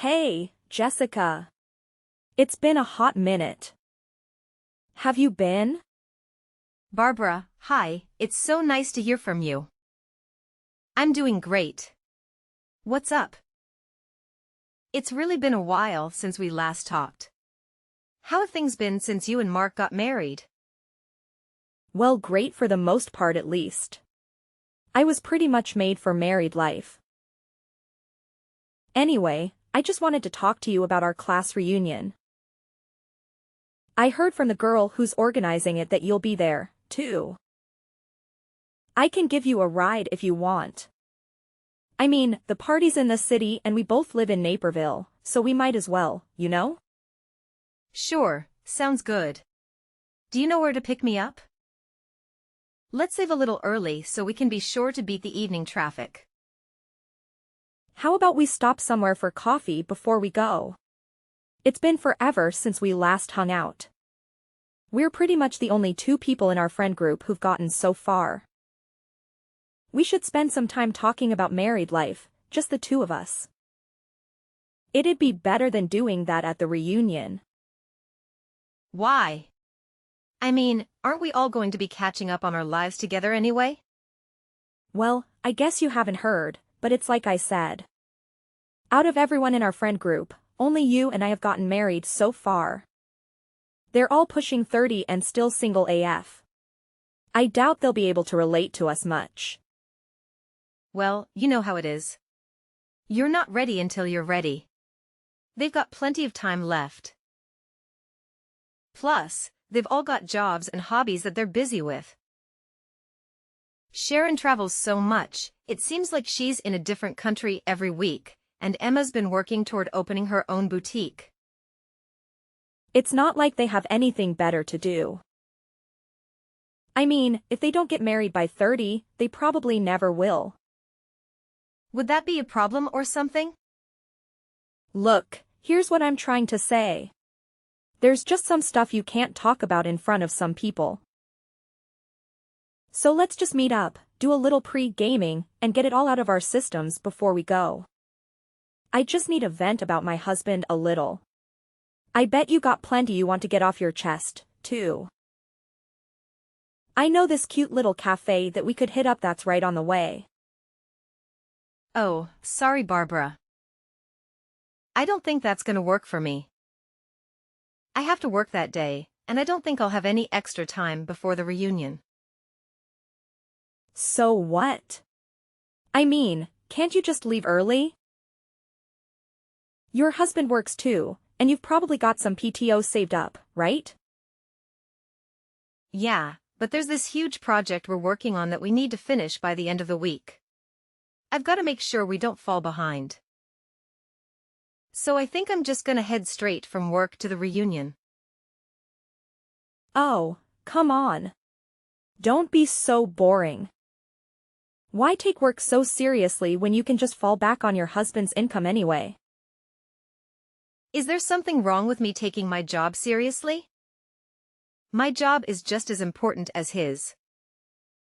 Hey, Jessica. It's been a hot minute. Have you been? Barbara, hi, it's so nice to hear from you. I'm doing great. What's up? It's really been a while since we last talked. How have things been since you and Mark got married? Well, great for the most part at least. I was pretty much made for married life. Anyway, I just wanted to talk to you about our class reunion. I heard from the girl who's organizing it that you'll be there, too. I can give you a ride if you want. I mean, the party's in the city and we both live in Naperville, so we might as well, you know? Sure, sounds good. Do you know where to pick me up? Let's leave a little early so we can be sure to beat the evening traffic. How about we stop somewhere for coffee before we go? It's been forever since we last hung out. We're pretty much the only two people in our friend group who've gotten so far. We should spend some time talking about married life, just the two of us. It'd be better than doing that at the reunion. Why? I mean, aren't we all going to be catching up on our lives together anyway? Well, I guess you haven't heard, but it's like I said. Out of everyone in our friend group, only you and I have gotten married so far. They're all pushing 30 and still single AF. I doubt they'll be able to relate to us much. Well, you know how it is. You're not ready until you're ready. They've got plenty of time left. Plus, they've all got jobs and hobbies that they're busy with. Sharon travels so much, it seems like she's in a different country every week, and Emma's been working toward opening her own boutique. It's not like they have anything better to do. I mean, if they don't get married by 30, they probably never will. Would that be a problem or something? Look, here's what I'm trying to say. There's just some stuff you can't talk about in front of some people. So let's just meet up, do a little pre-gaming, and get it all out of our systems before we go. I just need to vent about my husband a little. I bet you got plenty you want to get off your chest, too. I know this cute little cafe that we could hit up that's right on the way. Oh, sorry, Barbara. I don't think that's gonna work for me. I have to work that day, and I don't think I'll have any extra time before the reunion. So what? I mean, can't you just leave early? Your husband works too, and you've probably got some PTO saved up, right? Yeah, but there's this huge project we're working on that we need to finish by the end of the week. I've got to make sure we don't fall behind. So I think I'm just gonna head straight from work to the reunion. Oh, come on. Don't be so boring. Why take work so seriously when you can just fall back on your husband's income anyway? Is there something wrong with me taking my job seriously? My job is just as important as his.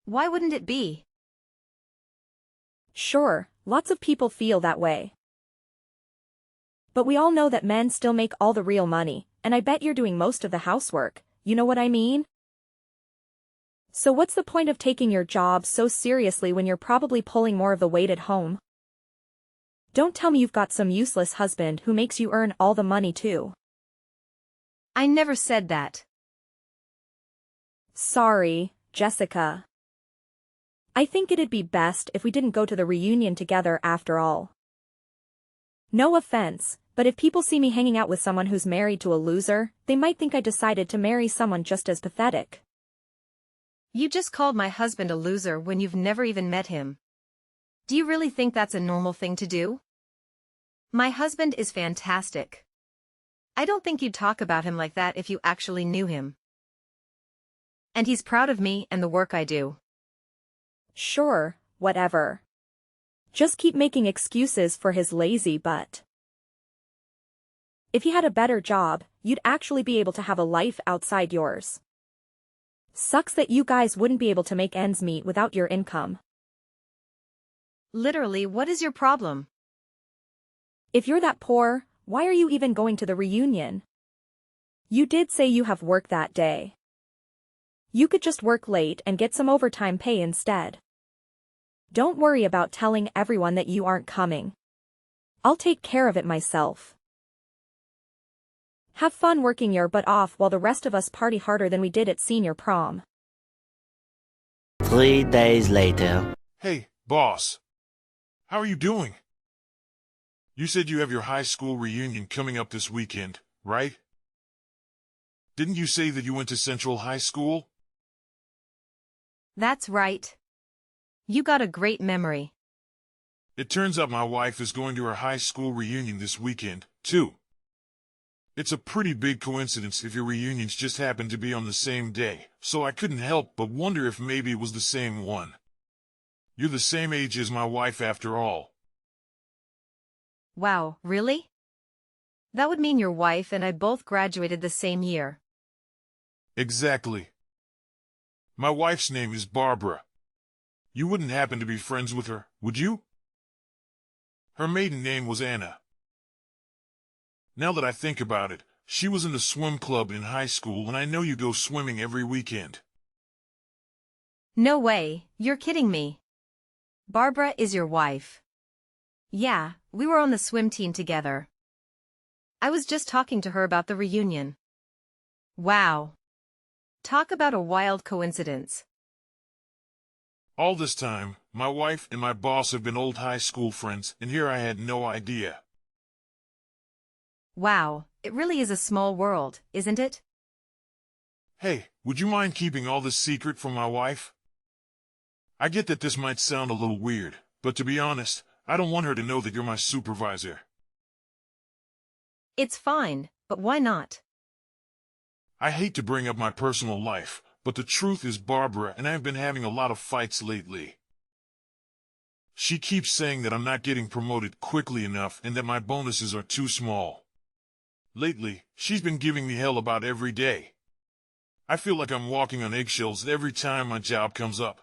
Why wouldn't it be? Sure, lots of people feel that way. But we all know that men still make all the real money, and I bet you're doing most of the housework, you know what I mean? So what's the point of taking your job so seriously when you're probably pulling more of the weight at home? Don't tell me you've got some useless husband who makes you earn all the money too. I never said that. Sorry, Jessica. I think it'd be best if we didn't go to the reunion together after all. No offense, but if people see me hanging out with someone who's married to a loser, they might think I decided to marry someone just as pathetic. You just called my husband a loser when you've never even met him. Do you really think that's a normal thing to do? My husband is fantastic. I don't think you'd talk about him like that if you actually knew him. And he's proud of me and the work I do. Sure, whatever. Just keep making excuses for his lazy butt. If he had a better job, you'd actually be able to have a life outside yours. Sucks that you guys wouldn't be able to make ends meet without your income. Literally, what is your problem? If you're that poor, Why are you even going to the reunion? You did say you have work that day. You could just work late and get some overtime pay instead. Don't worry about telling everyone that you aren't coming. I'll take care of it myself. Have fun working your butt off while the rest of us party harder than we did at senior prom. 3 days later. Hey, boss. How are you doing? You said you have your high school reunion coming up this weekend, right? Didn't you say that you went to Central High School? That's right. You got a great memory. It turns out my wife is going to her high school reunion this weekend, too. It's a pretty big coincidence if your reunions just happen to be on the same day, so I couldn't help but wonder if maybe it was the same one. You're the same age as my wife after all. Wow, really? That would mean your wife and I both graduated the same year. Exactly. My wife's name is Barbara. You wouldn't happen to be friends with her, would you? Her maiden name was Anna. Now that I think about it, she was in the swim club in high school and I know you go swimming every weekend. No way, you're kidding me. Barbara is your wife. Yeah, we were on the swim team together. I was just talking to her about the reunion. Wow. Talk about a wild coincidence. All this time, my wife and my boss have been old high school friends, and here I had no idea. Wow, it really is a small world, isn't it? Hey, would you mind keeping all this secret from my wife? I get that this might sound a little weird, but to be honest, I don't want her to know that you're my supervisor. It's fine, but why not? I hate to bring up my personal life, but the truth is Barbara and I have been having a lot of fights lately. She keeps saying that I'm not getting promoted quickly enough and that my bonuses are too small. Lately, she's been giving me hell about every day. I feel like I'm walking on eggshells every time my job comes up.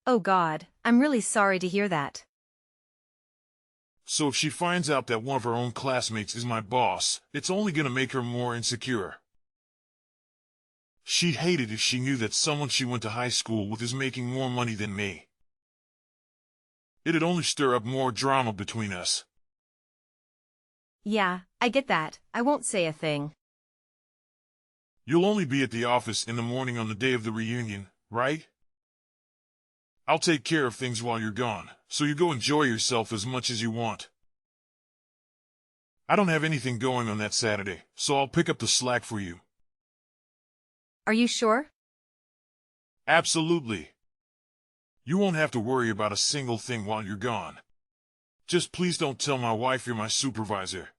Oh God, I'm really sorry to hear that. So if she finds out that one of her own classmates is my boss, it's only gonna make her more insecure. She'd hate it if she knew that someone she went to high school with is making more money than me. It'd only stir up more drama between us. Yeah, I get that. I won't say a thing. You'll only be at the office in the morning on the day of the reunion, right? I'll take care of things while you're gone, so you go enjoy yourself as much as you want. I don't have anything going on that Saturday, so I'll pick up the slack for you. Are you sure? Absolutely. You won't have to worry about a single thing while you're gone. Just please don't tell my wife you're my supervisor.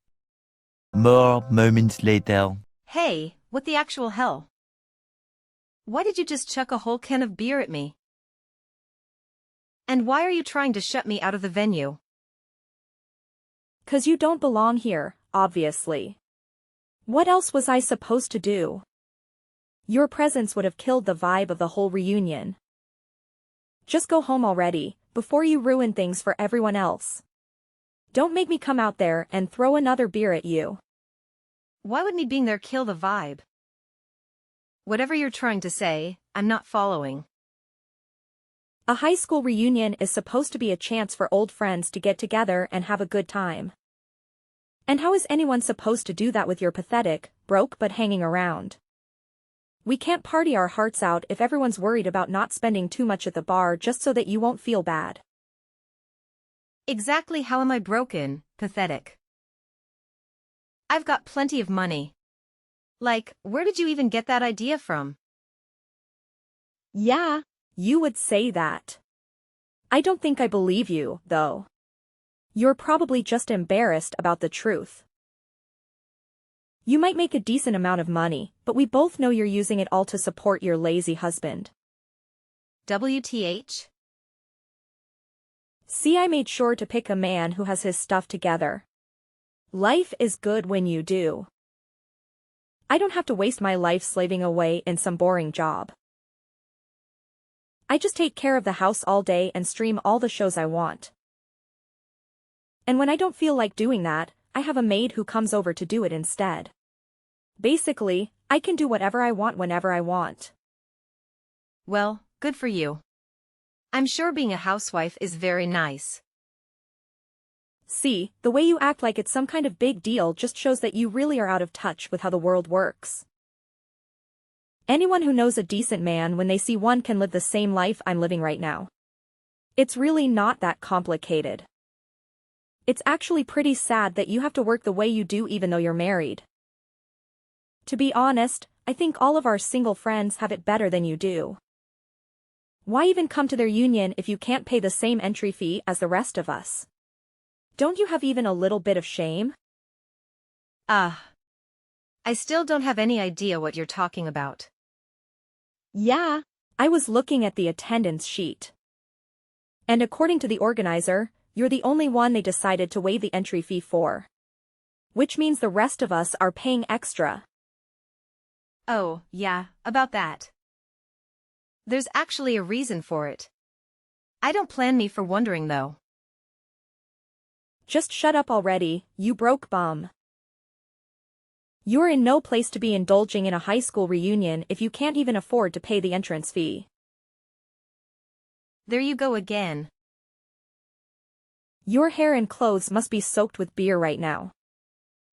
More moments later. Hey, what the actual hell? Why did you just chuck a whole can of beer at me? And why are you trying to shut me out of the venue? 'Cause you don't belong here, obviously. What else was I supposed to do? Your presence would have killed the vibe of the whole reunion. Just go home already, before you ruin things for everyone else. Don't make me come out there and throw another beer at you. Why would me being there kill the vibe? Whatever you're trying to say, I'm not following. A high school reunion is supposed to be a chance for old friends to get together and have a good time. And how is anyone supposed to do that with your pathetic, broke but hanging around? We can't party our hearts out if everyone's worried about not spending too much at the bar just so that you won't feel bad. Exactly how am I broken, pathetic? I've got plenty of money. Like, where did you even get that idea from? Yeah, you would say that. I don't think I believe you, though. You're probably just embarrassed about the truth. You might make a decent amount of money, but we both know you're using it all to support your lazy husband. WTH? See, I made sure to pick a man who has his stuff together. Life is good when you do. I don't have to waste my life slaving away in some boring job. I just take care of the house all day and stream all the shows I want. And when I don't feel like doing that, I I have a maid who comes over to do it instead. Basically, I can do whatever I want whenever I want. Well, good for you. I'm sure being a housewife is very nice. See, the way you act like it's some kind of big deal just shows that you really are out of touch with how the world works. Anyone who knows a decent man when they see one can live the same life I'm living right now. It's really not that complicated. It's actually pretty sad that you have to work the way you do even though you're married. To be honest, I think all of our single friends have it better than you do. Why even come to their union if you can't pay the same entry fee as the rest of us? Don't you have even a little bit of shame? I still don't have any idea what you're talking about. Yeah, I was looking at the attendance sheet. And according to the organizer, you're the only one they decided to waive the entry fee for. Which means the rest of us are paying extra. Oh, yeah, about that. There's actually a reason for it. I don't plan me for wondering though. Just shut up already, you broke bum. You're in no place to be indulging in a high school reunion if you can't even afford to pay the entrance fee. There you go again. Your hair and clothes must be soaked with beer right now.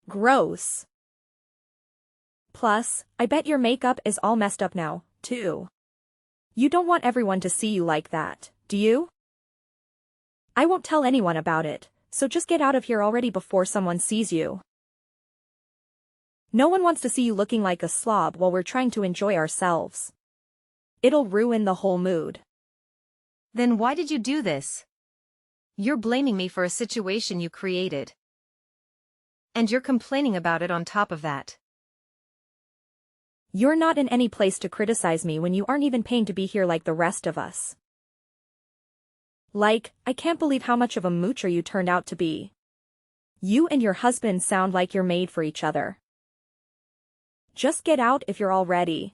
Gross. Plus, I bet your makeup is all messed up now, too. You don't want everyone to see you like that, do you? I won't tell anyone about it, so just get out of here already before someone sees you. No one wants to see you looking like a slob while we're trying to enjoy ourselves. It'll ruin the whole mood. Then why did you do this? You're blaming me for a situation you created. And you're complaining about it on top of that. You're not in any place to criticize me when you aren't even paying to be here like the rest of us. Like, I can't believe how much of a moocher you turned out to be. You and your husband sound like you're made for each other. Just get out if you're all ready.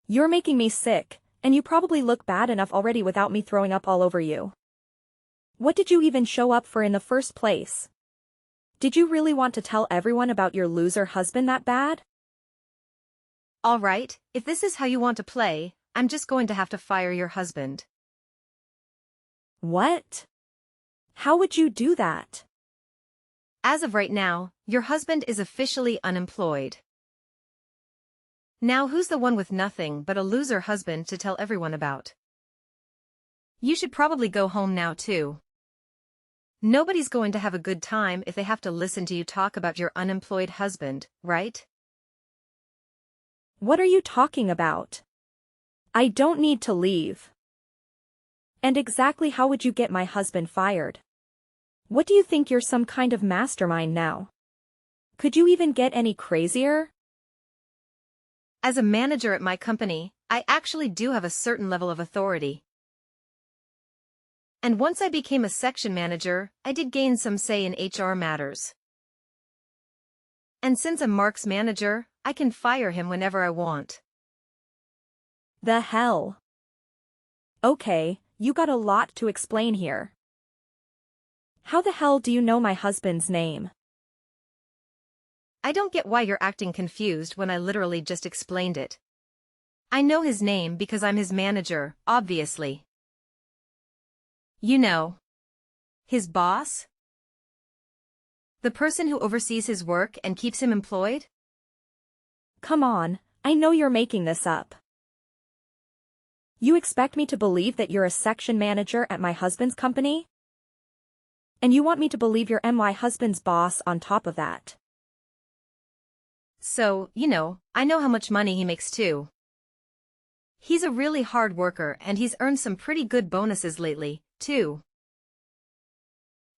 You're making me sick, and you probably look bad enough already without me throwing up all over you. What did you even show up for in the first place? Did you really want to tell everyone about your loser husband that bad? All right, if this is how you want to play, I'm just going to have to fire your husband. What? How would you do that? As of right now, your husband is officially unemployed. Now who's the one with nothing but a loser husband to tell everyone about? You should probably go home now too. Nobody's going to have a good time if they have to listen to you talk about your unemployed husband, right? What are you talking about? I don't need to leave. And exactly how would you get my husband fired? What do you think you're some kind of mastermind now? Could you even get any crazier? As a manager at my company, I actually do have a certain level of authority. And once I became a section manager, I did gain some say in HR matters. And since I'm Mark's manager, I can fire him whenever I want. The hell? Okay, you got a lot to explain here. How the hell do you know my husband's name? I don't get why you're acting confused when I literally just explained it. I know his name because I'm his manager, obviously. You know. His boss? The person who oversees his work and keeps him employed? Come on, I know you're making this up. You expect me to believe that you're a section manager at my husband's company? And you want me to believe you're my husband's boss on top of that. So, I know how much money he makes too. He's a really hard worker and he's earned some pretty good bonuses lately, too.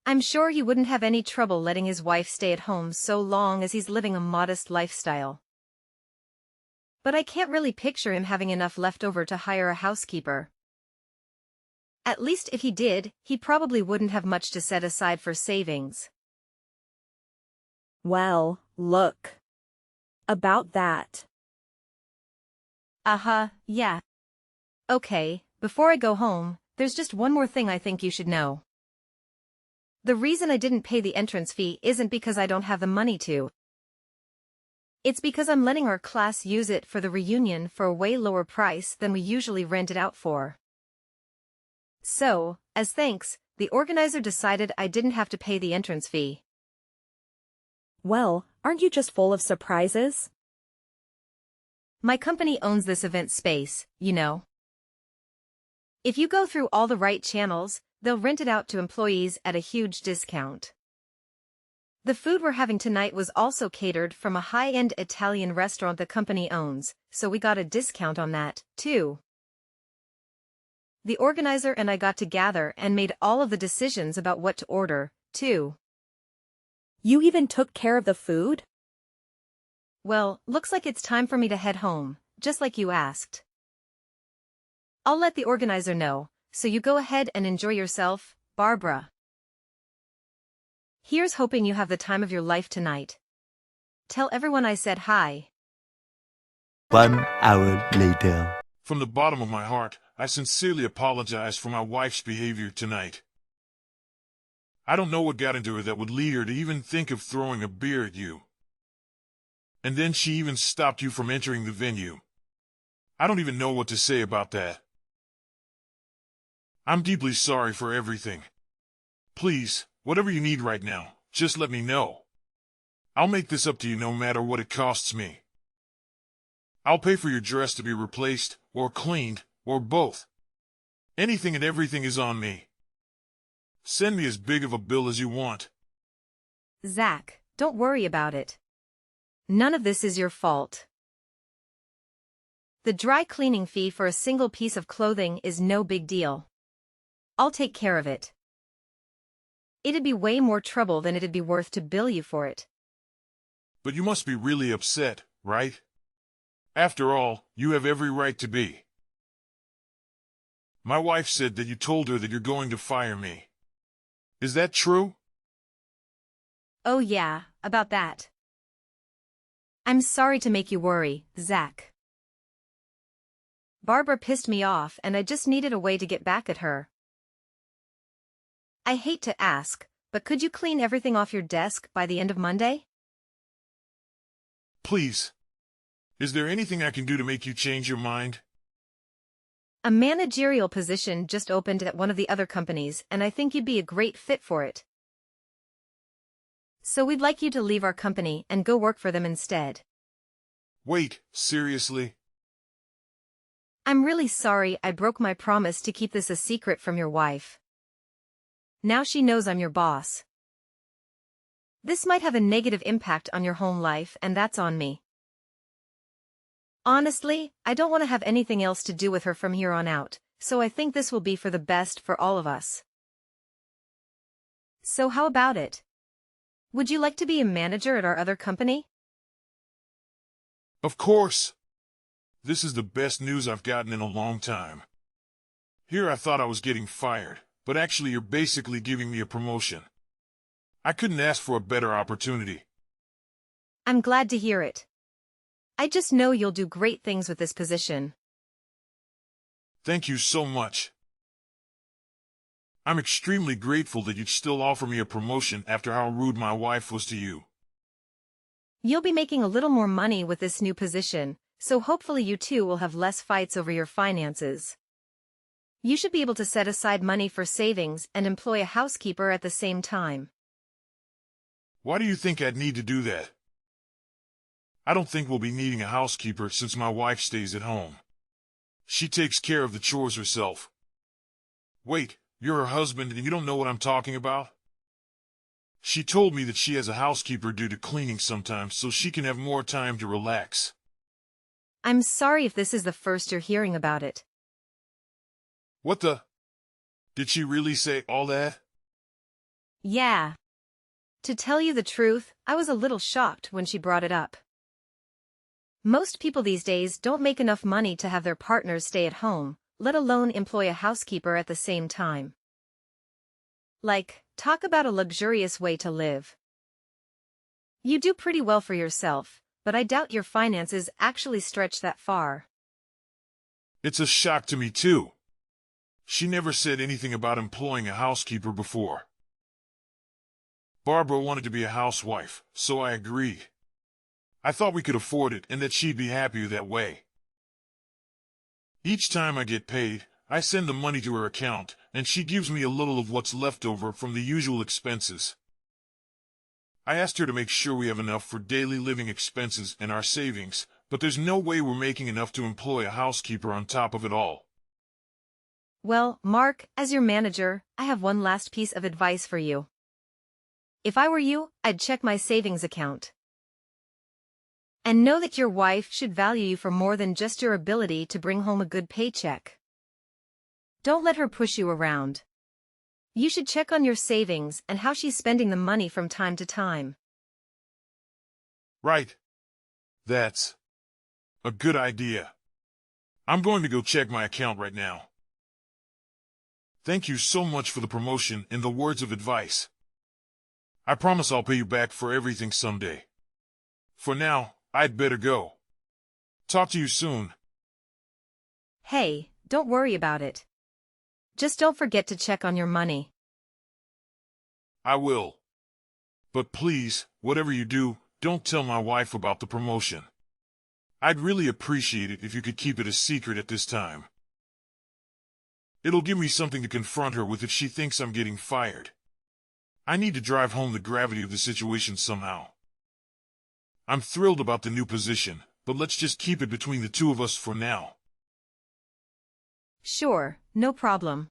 I'm sure he wouldn't have any trouble letting his wife stay at home so long as he's living a modest lifestyle. But I can't really picture him having enough left over to hire a housekeeper. At least if he did, he probably wouldn't have much to set aside for savings. Well, look. About that. Yeah. Okay, before I go home, there's just one more thing I think you should know. The reason I didn't pay the entrance fee isn't because I don't have the money to. It's because I'm letting our class use it for the reunion for a way lower price than we usually rent it out for. So, as thanks, the organizer decided I didn't have to pay the entrance fee. Well, aren't you just full of surprises? My company owns this event space, you know. If you go through all the right channels, they'll rent it out to employees at a huge discount. The food we're having tonight was also catered from a high-end Italian restaurant the company owns, so we got a discount on that, too. The organizer and I got together and made all of the decisions about what to order, too. You even took care of the food? Well, looks like it's time for me to head home, just like you asked. I'll let the organizer know, so you go ahead and enjoy yourself, Barbara. Here's hoping you have the time of your life tonight. Tell everyone I said hi. 1 hour later. From the bottom of my heart, I sincerely apologize for my wife's behavior tonight. I don't know what got into her that would lead her to even think of throwing a beer at you. And then she even stopped you from entering the venue. I don't even know what to say about that. I'm deeply sorry for everything. Please, whatever you need right now, just let me know. I'll make this up to you no matter what it costs me. I'll pay for your dress to be replaced, or cleaned, or both. Anything and everything is on me. Send me as big of a bill as you want. Zach, don't worry about it. None of this is your fault. The dry cleaning fee for a single piece of clothing is no big deal. I'll take care of it. It'd be way more trouble than it'd be worth to bill you for it. But you must be really upset, right? After all, you have every right to be. My wife said that you told her that you're going to fire me. Is that true? Oh yeah, about that. I'm sorry to make you worry, Zach. Barbara pissed me off and I just needed a way to get back at her. I hate to ask, but could you clean everything off your desk by the end of Monday? Please. Is there anything I can do to make you change your mind? A managerial position just opened at one of the other companies and I think you'd be a great fit for it. So we'd like you to leave our company and go work for them instead. Wait, seriously? I'm really sorry I broke my promise to keep this a secret from your wife. Now she knows I'm your boss. This might have a negative impact on your home life and that's on me. Honestly, I don't want to have anything else to do with her from here on out, so I think this will be for the best for all of us. So how about it? Would you like to be a manager at our other company? Of course. This is the best news I've gotten in a long time. Here I thought I was getting fired, but actually you're basically giving me a promotion. I couldn't ask for a better opportunity. I'm glad to hear it. I just know you'll do great things with this position. Thank you so much. I'm extremely grateful that you'd still offer me a promotion after how rude my wife was to you. You'll be making a little more money with this new position, so hopefully you two will have less fights over your finances. You should be able to set aside money for savings and employ a housekeeper at the same time. Why do you think I'd need to do that? I don't think we'll be needing a housekeeper since my wife stays at home. She takes care of the chores herself. Wait, you're her husband and you don't know what I'm talking about? She told me that she has a housekeeper due to cleaning sometimes so she can have more time to relax. I'm sorry if this is the first you're hearing about it. What the? Did she really say all that? Yeah. To tell you the truth, I was a little shocked when she brought it up. Most people these days don't make enough money to have their partners stay at home, let alone employ a housekeeper at the same time. Like, talk about a luxurious way to live. You do pretty well for yourself, but I doubt your finances actually stretch that far. It's a shock to me too. She never said anything about employing a housekeeper before. Barbara wanted to be a housewife, so I agreed. I thought we could afford it and that she'd be happier that way. Each time I get paid, I send the money to her account, and she gives me a little of what's left over from the usual expenses. I asked her to make sure we have enough for daily living expenses and our savings, but there's no way we're making enough to employ a housekeeper on top of it all. Well, Mark, as your manager, I have one last piece of advice for you. If I were you, I'd check my savings account. And know that your wife should value you for more than just your ability to bring home a good paycheck. Don't let her push you around. You should check on your savings and how she's spending the money from time to time. Right. That's a good idea. I'm going to go check my account right now. Thank you so much for the promotion and the words of advice. I promise I'll pay you back for everything someday. For now, I'd better go. Talk to you soon. Hey, don't worry about it. Just don't forget to check on your money. I will. But please, whatever you do, don't tell my wife about the promotion. I'd really appreciate it if you could keep it a secret at this time. It'll give me something to confront her with if she thinks I'm getting fired. I need to drive home the gravity of the situation somehow. I'm thrilled about the new position, but let's just keep it between the two of us for now. Sure, no problem.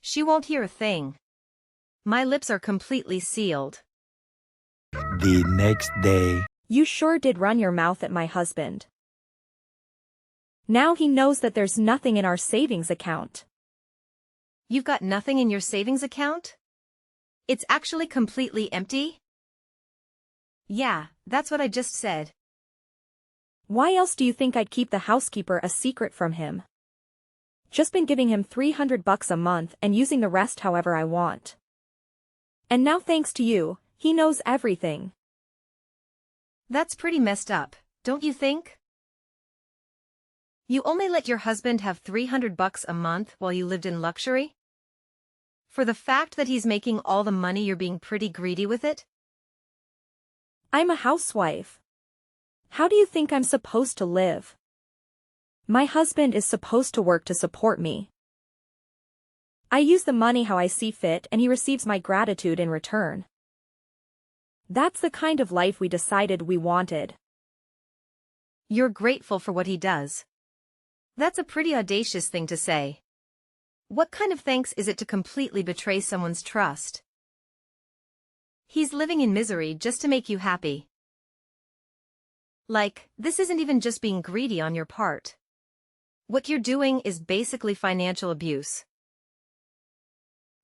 She won't hear a thing. My lips are completely sealed. The next day. You sure did run your mouth at my husband. Now he knows that there's nothing in our savings account. You've got nothing in your savings account? It's actually completely empty? Yeah, that's what I just said. Why else do you think I'd keep the housekeeper a secret from him? Just been giving him $300 a month and using the rest however I want. And now thanks to you, he knows everything. That's pretty messed up, don't you think? You only let your husband have $300 a month while you lived in luxury? For the fact that he's making all the money, you're being pretty greedy with it? I'm a housewife. How do you think I'm supposed to live? My husband is supposed to work to support me. I use the money how I see fit and he receives my gratitude in return. That's the kind of life we decided we wanted. You're grateful for what he does. That's a pretty audacious thing to say. What kind of thanks is it to completely betray someone's trust? He's living in misery just to make you happy. Like, this isn't even just being greedy on your part. What you're doing is basically financial abuse.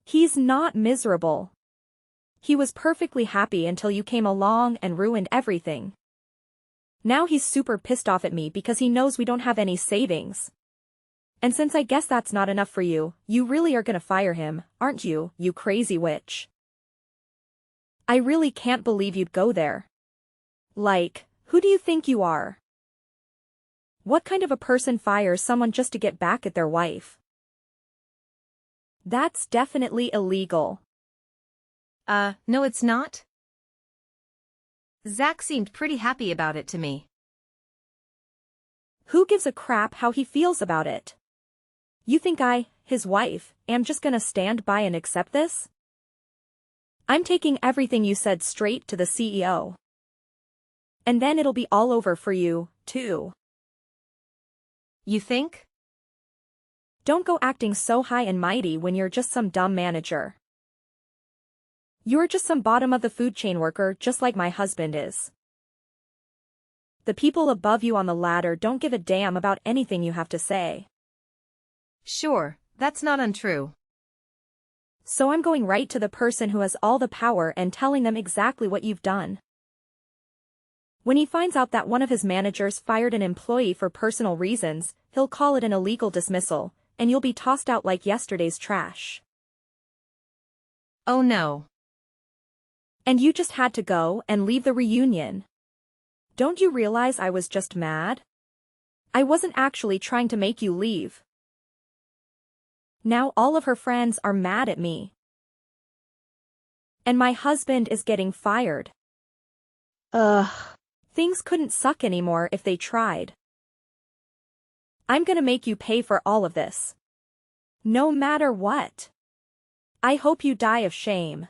He's not miserable. He was perfectly happy until you came along and ruined everything. Now he's super pissed off at me because he knows we don't have any savings. And since I guess that's not enough for you, you really are gonna fire him, aren't you, you crazy witch? I really can't believe you'd go there. Like, who do you think you are? What kind of a person fires someone just to get back at their wife? That's definitely illegal. No it's not. Zach seemed pretty happy about it to me. Who gives a crap how he feels about it? You think I, his wife, am just gonna stand by and accept this? I'm taking everything you said straight to the CEO. And then it'll be all over for you, too. You think? Don't go acting so high and mighty when you're just some dumb manager. You're just some bottom-of-the-food chain worker just like my husband is. The people above you on the ladder don't give a damn about anything you have to say. Sure, that's not untrue. So I'm going right to the person who has all the power and telling them exactly what you've done. When he finds out that one of his managers fired an employee for personal reasons, he'll call it an illegal dismissal, and you'll be tossed out like yesterday's trash. Oh no. And you just had to go and leave the reunion. Don't you realize I was just mad? I wasn't actually trying to make you leave. Now all of her friends are mad at me. And my husband is getting fired. Ugh. Things couldn't suck anymore if they tried. I'm gonna make you pay for all of this. No matter what. I hope you die of shame.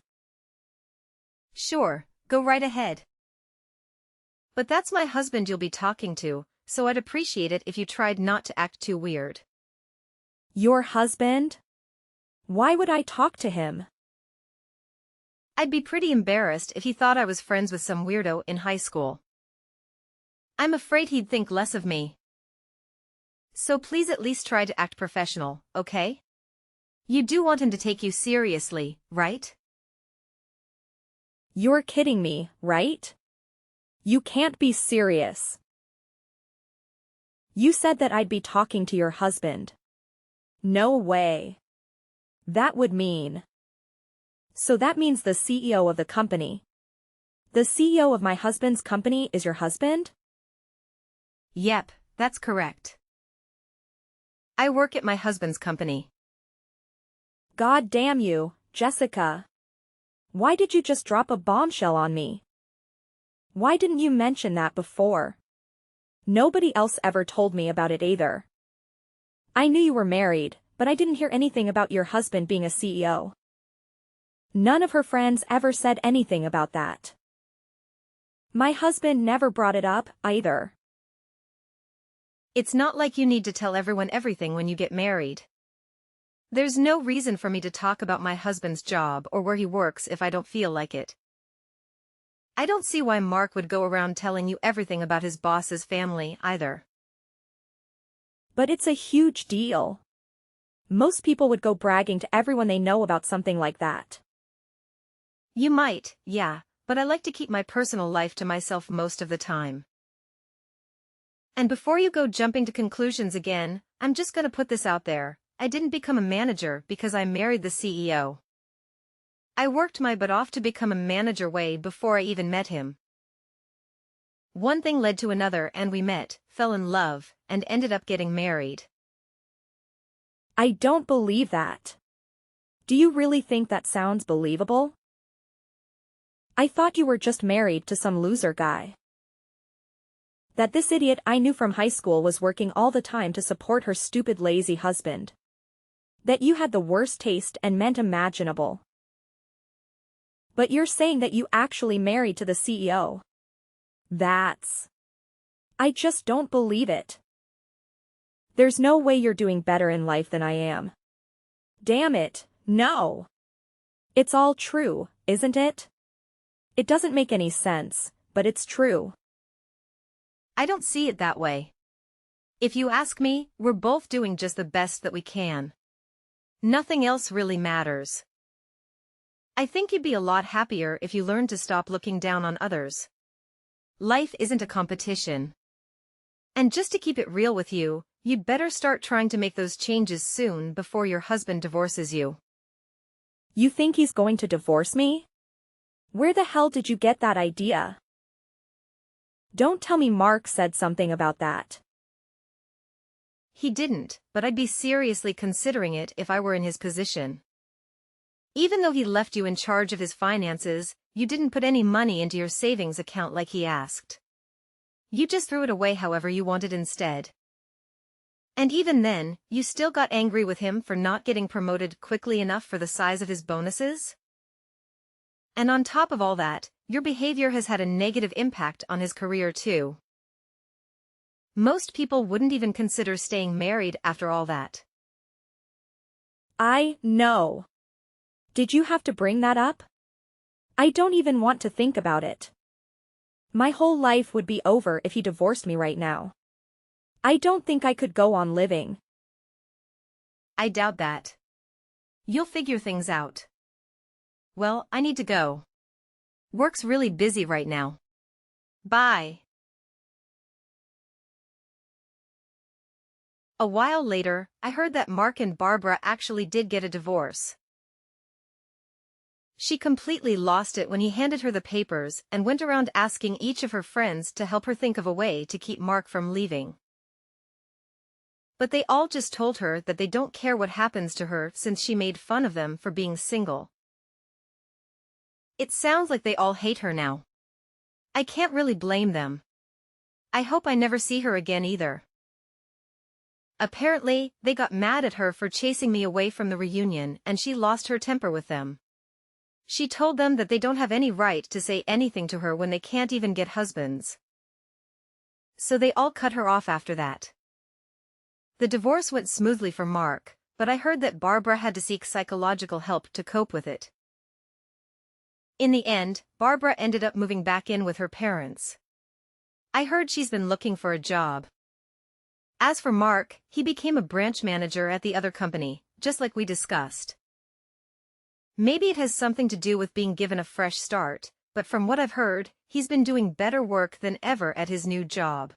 Sure, go right ahead. But that's my husband you'll be talking to, so I'd appreciate it if you tried not to act too weird. Your husband? Why would I talk to him? I'd be pretty embarrassed if he thought I was friends with some weirdo in high school. I'm afraid he'd think less of me. So please at least try to act professional, okay? You do want him to take you seriously, right? You're kidding me, right? You can't be serious. You said that I'd be talking to your husband. No way. That would mean. So that means the CEO of the company. The CEO of my husband's company is your husband? Yep, that's correct. I work at my husband's company. God damn you, Jessica. Why did you just drop a bombshell on me? Why didn't you mention that before? Nobody else ever told me about it either. I knew you were married, but I didn't hear anything about your husband being a CEO. None of her friends ever said anything about that. My husband never brought it up, either. It's not like you need to tell everyone everything when you get married. There's no reason for me to talk about my husband's job or where he works if I don't feel like it. I don't see why Mark would go around telling you everything about his boss's family, either. But it's a huge deal. Most people would go bragging to everyone they know about something like that. You might, yeah, but I like to keep my personal life to myself most of the time. And before you go jumping to conclusions again, I'm just gonna put this out there. I didn't become a manager because I married the CEO. I worked my butt off to become a manager way before I even met him. One thing led to another and we met, fell in love, and ended up getting married. I don't believe that. Do you really think that sounds believable? I thought you were just married to some loser guy. That this idiot I knew from high school was working all the time to support her stupid lazy husband. That you had the worst taste and meant imaginable. But you're saying that you actually married to the CEO. That's... I just don't believe it. There's no way you're doing better in life than I am. Damn it, no. It's all true, isn't it? It doesn't make any sense, but it's true. I don't see it that way. If you ask me, we're both doing just the best that we can. Nothing else really matters. I think you'd be a lot happier if you learned to stop looking down on others. Life isn't a competition. And just to keep it real with you, you'd better start trying to make those changes soon before your husband divorces you. You think he's going to divorce me? Where the hell did you get that idea? Don't tell me Mark said something about that. He didn't, but I'd be seriously considering it if I were in his position. Even though he left you in charge of his finances, you didn't put any money into your savings account like he asked. You just threw it away however you wanted instead. And even then, you still got angry with him for not getting promoted quickly enough for the size of his bonuses? And on top of all that, your behavior has had a negative impact on his career too. Most people wouldn't even consider staying married after all that. I know. Did you have to bring that up? I don't even want to think about it. My whole life would be over if he divorced me right now. I don't think I could go on living. I doubt that. You'll figure things out. Well, I need to go. Work's really busy right now. Bye. A while later, I heard that Mark and Barbara actually did get a divorce. She completely lost it when he handed her the papers and went around asking each of her friends to help her think of a way to keep Mark from leaving. But they all just told her that they don't care what happens to her since she made fun of them for being single. It sounds like they all hate her now. I can't really blame them. I hope I never see her again either. Apparently, they got mad at her for chasing me away from the reunion and she lost her temper with them. She told them that they don't have any right to say anything to her when they can't even get husbands. So they all cut her off after that. The divorce went smoothly for Mark, but I heard that Barbara had to seek psychological help to cope with it. In the end, Barbara ended up moving back in with her parents. I heard she's been looking for a job. As for Mark, he became a branch manager at the other company, just like we discussed. Maybe it has something to do with being given a fresh start, but from what I've heard, he's been doing better work than ever at his new job.